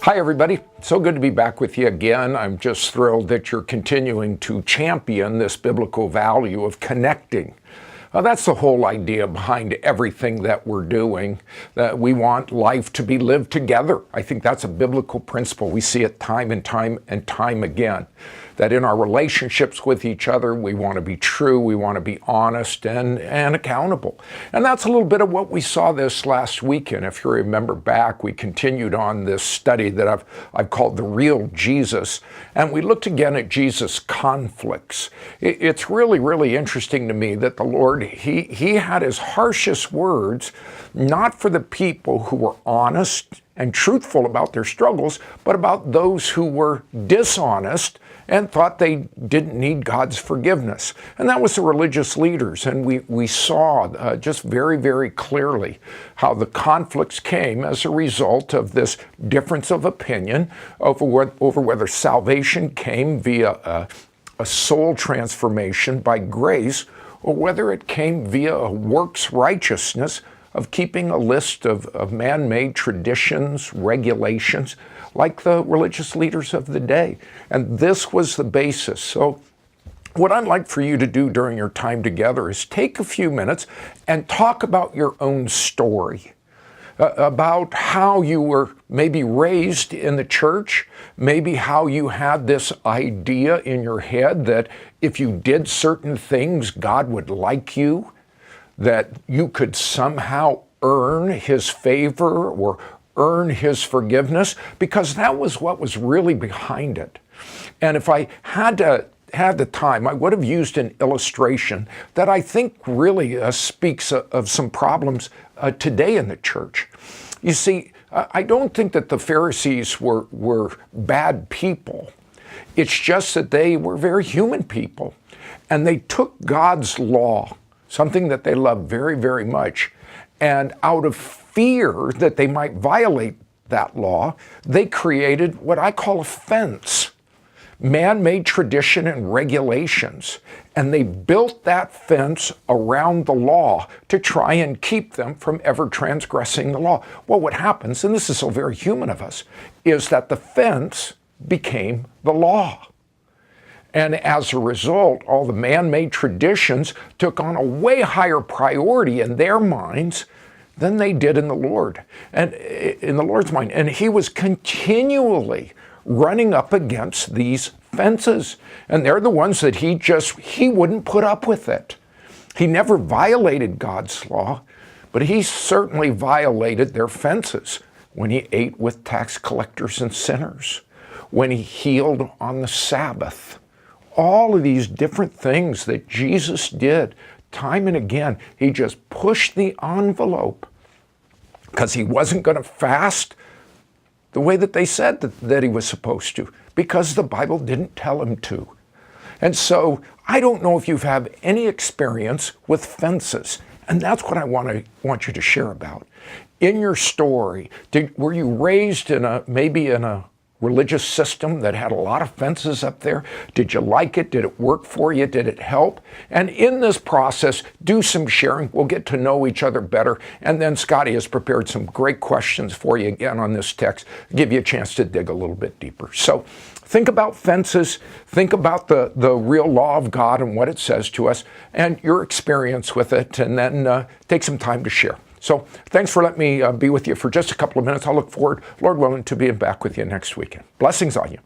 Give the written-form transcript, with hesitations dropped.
Hi, everybody. So good to be back with you again. I'm just thrilled that you're continuing to champion this biblical value of connecting. That's the whole idea behind everything that we're doing, that we want life to be lived together. I think that's a biblical principle. We see it time and time again, that in our relationships with each other, we want to be true, we want to be honest and accountable. And that's a little bit of what we saw this last weekend. If you remember back, we continued on this study that I've called The Real Jesus, and we looked again at Jesus' conflicts. It's really interesting to me that the Lord, he had his harshest words, not for the people who were honest and truthful about their struggles, but about those who were dishonest and thought they didn't need God's forgiveness. And that was the religious leaders. And we saw just very clearly how the conflicts came as a result of this difference of opinion over whether salvation came via a soul transformation by grace, or whether it came via a works righteousness of keeping a list of man-made traditions, regulations, like the religious leaders of the day. And this was the basis. So what I'd like for you to do during your time together is take a few minutes and talk about your own story, about how you were maybe raised in the church, maybe how you had this idea in your head that if you did certain things, God would like you, that you could somehow earn his favor or earn his forgiveness, because that was what was really behind it. And if I had the time, I would have used an illustration that I think really speaks of some problems today in the church. You see, I don't think that the Pharisees were bad people. It's just that they were very human people. And they took God's law, something that they loved very much, and out of fear that they might violate that law, they created what I call a fence, man-made tradition and regulations. And they built that fence around the law to try and keep them from ever transgressing the law. Well, what happens, and this is so very human of us, is that the fence became the law. And as a result, all the man-made traditions took on a way higher priority in their minds than they did in the Lord, and in the Lord's mind. And he was continually running up against these fences. And they're the ones that he wouldn't put up with it. He never violated God's law, but he certainly violated their fences when he ate with tax collectors and sinners, when he healed on the Sabbath. All of these different things that Jesus did time and again, he just pushed the envelope because he wasn't going to fast the way that they said that he was supposed to, because the Bible didn't tell him to. And so I don't know if you've had any experience with fences, and that's what I want you to share about. In your story, were you raised maybe in a religious system that had a lot of fences up there? Did you like it? Did it work for you? Did it help? And in this process, do some sharing. We'll get to know each other better. And then Scotty has prepared some great questions for you again on this text, give you a chance to dig a little bit deeper. So think about fences, think about the real law of God and what it says to us, and your experience with it, and then take some time to share. So thanks for letting me be with you for just a couple of minutes. I'll look forward, Lord willing, to being back with you next weekend. Blessings on you.